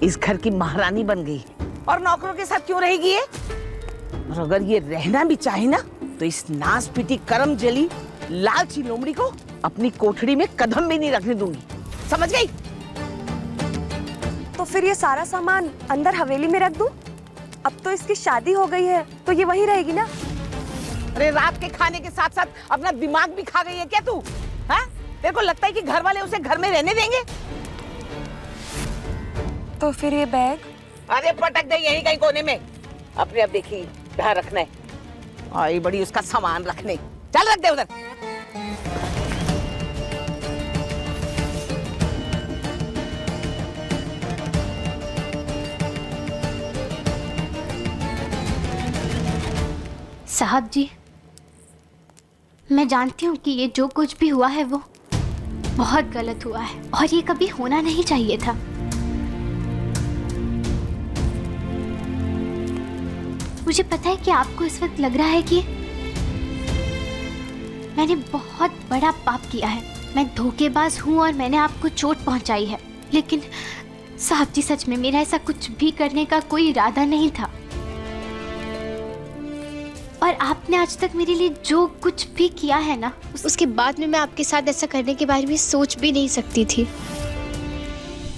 इस घर की महारानी बन गई और नौकरों के साथ क्यों रहेगी ये? और अगर ये रहना भी चाहे ना तो इस नास पीटी करम जली लालची लोमड़ी को अपनी कोठरी में कदम भी नहीं रखने दूंगी, समझ गई? तो फिर ये सारा सामान अंदर हवेली में रख दूं? अब तो इसकी शादी हो गई है तो ये वहीं रहेगी ना? अरे रात के खाने के साथ साथ अपना दिमाग भी खा गई है क्या तू? हाँ? तेरे को लगता है कि घर वाले उसे घर में रहने देंगे? तो फिर ये बैग? अरे पटक दे यहीं कहीं कोने में। अपने अब देखी कहाँ रखना है। आई बड़ी उसका सामान रखने। चल रख दे उधर। साहब जी, मैं जानती हूँ कि ये जो कुछ भी हुआ है वो बहुत गलत हुआ है और ये कभी होना नहीं चाहिए था। मुझे पता है कि आपको इस वक्त लग रहा है कि मैंने बहुत बड़ा पाप किया है, मैं धोखेबाज हूँ और मैंने आपको चोट पहुंचाई है। लेकिन साहब जी, सच में मेरा ऐसा कुछ भी करने का कोई इरादा नहीं था और आपने आज तक मेरे लिए जो कुछ भी किया है ना, उसके बाद में मैं आपके साथ ऐसा करने के बारे में सोच भी नहीं सकती थी।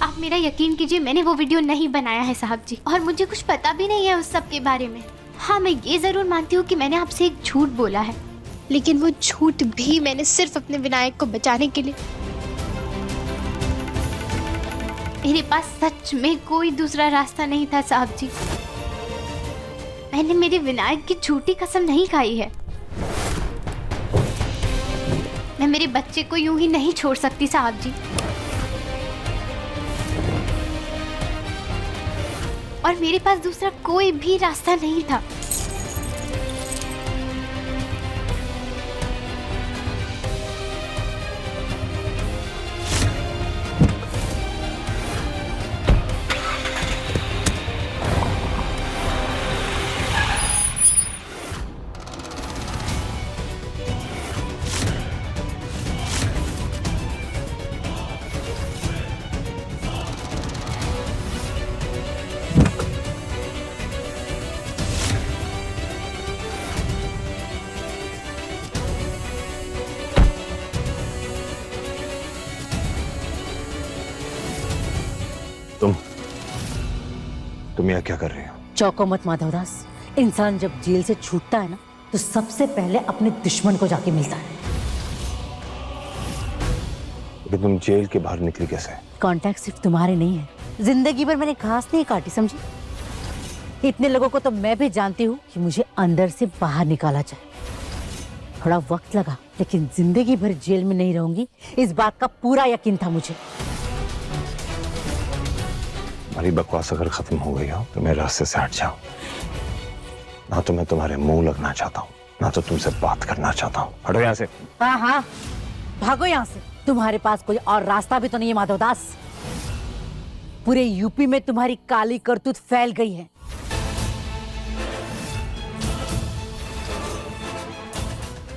आप मेरा यकीन कीजिए, मैंने वो वीडियो नहीं बनाया है साहब जी, और मुझे कुछ पता भी नहीं है उस सब के बारे में। हाँ, मैं ये जरूर मानती हूँ कि मैंने आपसे एक झूठ बोला है, लेकिन वो झूठ भी मैंने सिर्फ अपने विनायक को बचाने के लिए। मेरे पास सच में कोई दूसरा रास्ता नहीं था साहब जी। मैंने मेरे विनायक की झूठी कसम नहीं खाई है। मैं मेरे बच्चे को यूं ही नहीं छोड़ सकती साहब जी, और मेरे पास दूसरा कोई भी रास्ता नहीं था। तुम यहाँ क्या कर रहे हो? चौको मत माधवदास, इंसान जब जेल से छूटता है ना तो सबसे पहले अपने दुश्मन को जाके मिलता है। लेकिन तुम जेल के बाहर निकली कैसे? कांटेक्ट सिर्फ तुम्हारे नहीं है, जिंदगी भर मैंने घास नहीं काटी, समझी? इतने लोगों को तो मैं भी जानती हूँ कि मुझे अंदर से बाहर निकाला जाए। थोड़ा वक्त लगा, लेकिन जिंदगी भर जेल में नहीं रहूंगी, इस बात का पूरा यकीन था मुझे। हमारी बकवास अगर खत्म हो गई हो तो मेरे रास्ते से हट जाओ। ना तो मैं तुम्हारे मुंह लगना चाहता हूँ, ना तो तुमसे बात करना चाहता हूँ। हटो यहाँ से। हाँ हाँ, भागो यहाँ से। तुम्हारे पास कोई और रास्ता भी तो नहीं है माधवदास। पूरे यूपी में तुम्हारी काली करतूत फैल गई है।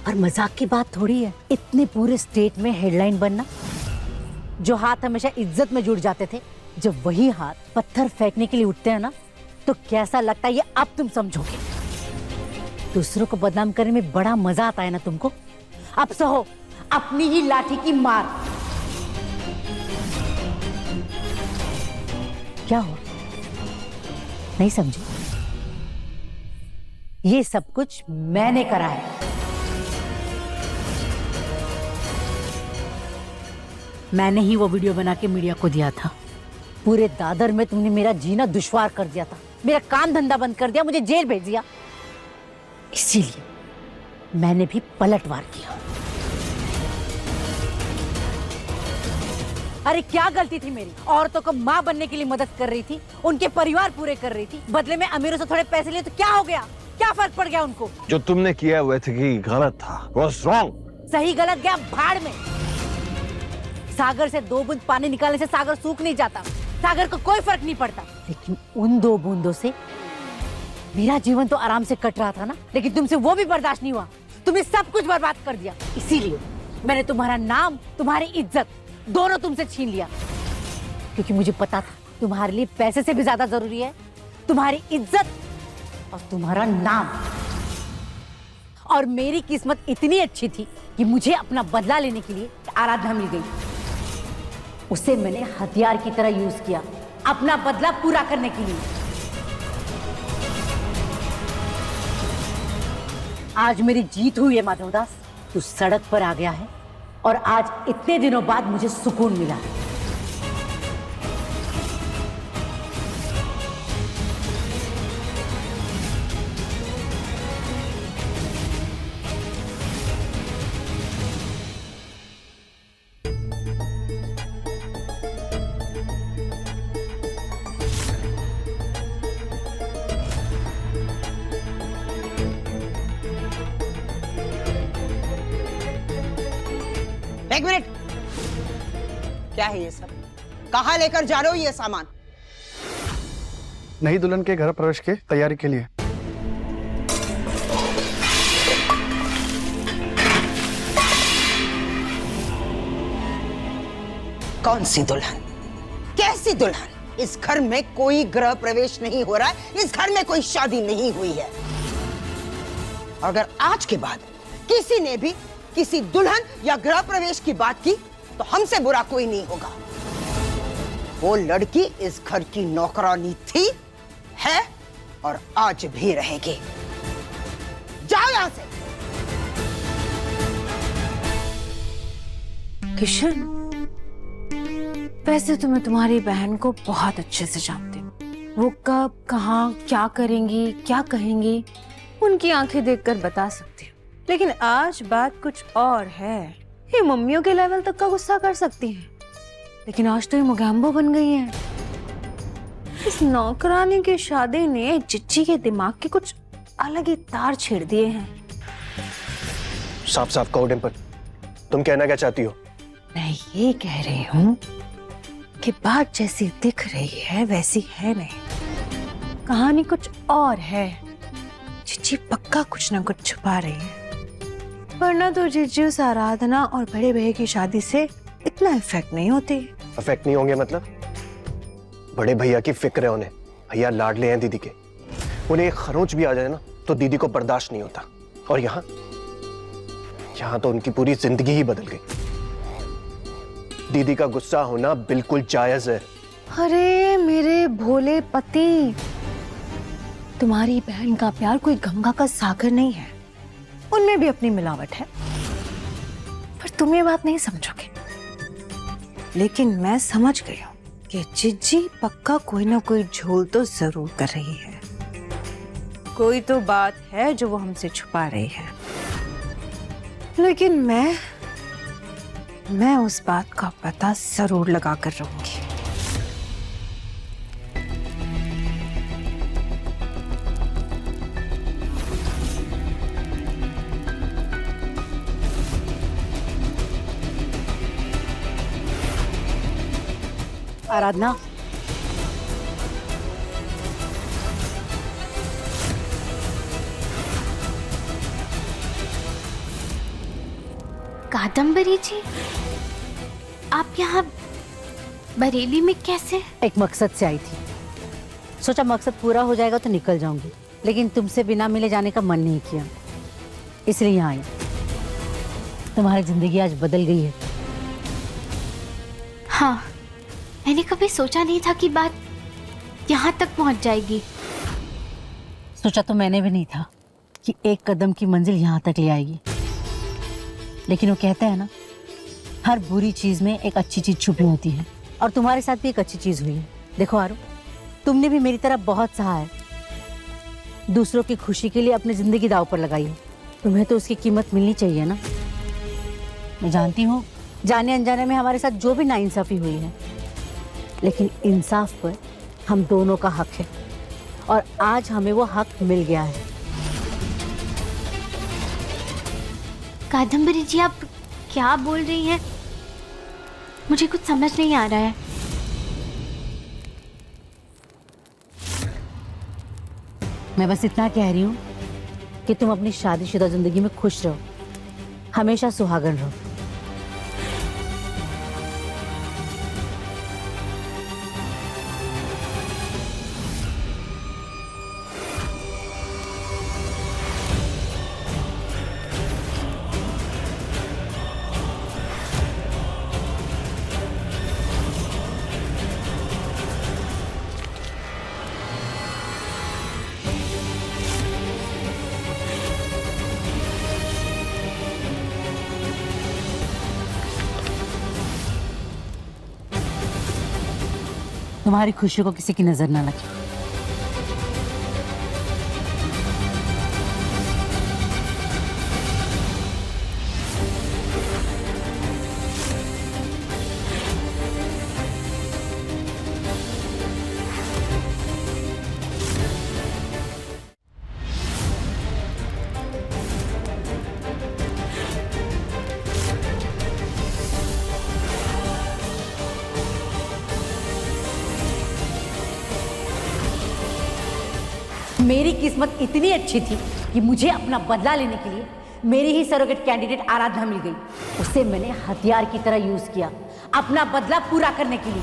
और मजाक की बात थोड़ी है इतने पूरे स्टेट में हेडलाइन बनना। जो हाथ हमेशा इज्जत में जुड़ जाते थे, जब वही हाथ पत्थर फेंकने के लिए उठते हैं ना, तो कैसा लगता है ये अब तुम समझोगे। दूसरों को बदनाम करने में बड़ा मजा आता है ना तुमको। अब सहो अपनी ही लाठी की मार। क्या हुआ, नहीं समझे? ये सब कुछ मैंने करा है। मैंने ही वो वीडियो बना के मीडिया को दिया था। पूरे दादर में तुमने मेरा जीना दुश्वार कर दिया था, मेरा काम धंधा बंद कर दिया, मुझे जेल भेज दिया। इसीलिए मैंने भी पलटवार किया। अरे क्या गलती थी मेरी? औरतों को माँ बनने के लिए मदद कर रही थी, उनके परिवार पूरे कर रही थी, बदले में अमीरों से थोड़े पैसे लिए तो क्या हो गया? क्या फर्क पड़ गया उनको? जो तुमने किया वो कि गलत था, was wrong। सही गलत गया भाड़ में। सागर से 2 बूंद पानी निकालने से सागर सूख नहीं जाता, सागर को कोई फर्क नहीं पड़ता। लेकिन उन 2 बूंदों से मेरा जीवन तो आराम से कट रहा था ना, लेकिन तुमसे वो भी बर्दाश्त नहीं हुआ। तुमने सब कुछ बर्बाद कर दिया। इसीलिए मैंने तुम्हारा नाम, तुम्हारी इज्जत दोनों तुमसे छीन लिया, क्योंकि मुझे पता था तुम्हारे लिए पैसे से भी ज्यादा जरूरी है तुम्हारी इज्जत और तुम्हारा नाम। और मेरी किस्मत इतनी अच्छी थी कि मुझे अपना बदला लेने के लिए आराधना मिल गई। उसे मैंने हथियार की तरह यूज किया अपना बदला पूरा करने के लिए। आज मेरी जीत हुई है माधवदास। तू सड़क पर आ गया है और आज इतने दिनों बाद मुझे सुकून मिला है। एक मिनट, क्या है ये सब? कहाँ लेकर जा रहे हो ये सामान? नई दुल्हन के घर प्रवेश के तैयारी के लिए। कौन सी दुल्हन? कैसी दुल्हन? इस घर में कोई गृह प्रवेश नहीं हो रहा है, इस घर में कोई शादी नहीं हुई है। अगर आज के बाद किसी ने भी किसी दुल्हन या गृह प्रवेश की बात की तो हमसे बुरा कोई नहीं होगा। वो लड़की इस घर की नौकरानी थी, है और आज भी रहेगी। जाओ यहां से। किशन, वैसे तो मैं तुम्हारी बहन को बहुत अच्छे से जानती हूँ। वो कब, कहाँ, क्या करेंगी, क्या कहेंगी, उनकी आंखें देखकर बता सकती हूँ। लेकिन आज बात कुछ और है। ये मम्मियों के लेवल तक का गुस्सा कर सकती हैं, लेकिन आज तो ये मोगैम्बो बन गई हैं। इस नौकरानी की शादी ने चिच्ची के दिमाग के कुछ अलग ही तार छेड़ दिए हैं। साफ साफ कहो डिंपल, तुम कहना क्या चाहती हो? मैं ये कह रही हूँ कि बात जैसी दिख रही है वैसी है नहीं, कहानी कुछ और है। चिच्ची पक्का कुछ ना कुछ छुपा रही है, वरना तो चिच्ची उस आराधना और बड़े भैया की शादी से इतना इफेक्ट नहीं होती। इफेक्ट नहीं होंगे मतलब? बड़े भैया की फिक्र है उन्हें, भैया लाडले हैं दीदी के। उन्हें एक खरोंच भी आ जाए ना तो दीदी को बर्दाश्त नहीं होता। और यहाँ तो उनकी पूरी जिंदगी ही बदल गई। दीदी का गुस्सा होना बिल्कुल जायज है। अरे मेरे भोले पति, तुम्हारी बहन का प्यार कोई गंगा का सागर नहीं है, उनमें भी अपनी मिलावट है। पर तुम ये बात नहीं समझोगे, लेकिन मैं समझ गई हूँ कि जिज्जी पक्का कोई ना कोई झोल तो जरूर कर रही है। कोई तो बात है जो वो हमसे छुपा रही है, लेकिन मैं उस बात का पता जरूर लगा कर रहूंगी। आराधना, कादम्बरी जी, आप यहाँ बरेली में कैसे? एक मकसद से आई थी। सोचा मकसद पूरा हो जाएगा तो निकल जाऊंगी, लेकिन तुमसे बिना मिले जाने का मन नहीं किया, इसलिए यहाँ आई। तुम्हारी जिंदगी आज बदल गई है। हाँ, मैंने कभी सोचा नहीं था कि बात यहाँ तक पहुँच जाएगी। सोचा तो मैंने भी नहीं था कि एक कदम की मंजिल यहाँ तक ले आएगी, लेकिन वो कहते हैं ना, हर बुरी चीज में एक अच्छी चीज छुपी होती है, और तुम्हारे साथ भी एक अच्छी चीज हुई है। देखो आरू, तुमने भी मेरी तरह बहुत सहा है, दूसरों की खुशी के लिए अपनी जिंदगी दांव पर लगाई है। तुम्हें तो उसकी कीमत मिलनी चाहिए ना। मैं जानती हूँ जाने अनजाने में हमारे साथ जो भी नाइंसाफी हुई है, लेकिन इंसाफ पर हम दोनों का हक है, और आज हमें वो हक मिल गया है। कादम्बरी जी, आप क्या बोल रही हैं? मुझे कुछ समझ नहीं आ रहा है। मैं बस इतना कह रही हूँ कि तुम अपनी शादीशुदा जिंदगी में खुश रहो, हमेशा सुहागन रहो। तुम्हारी खुशी को किसी की नजर ना लगे। मेरी किस्मत इतनी अच्छी थी कि मुझे अपना बदला लेने के लिए मेरी ही सरोगेट कैंडिडेट आराधना मिल गई। उसे मैंने हथियार की तरह यूज किया अपना बदला पूरा करने के लिए।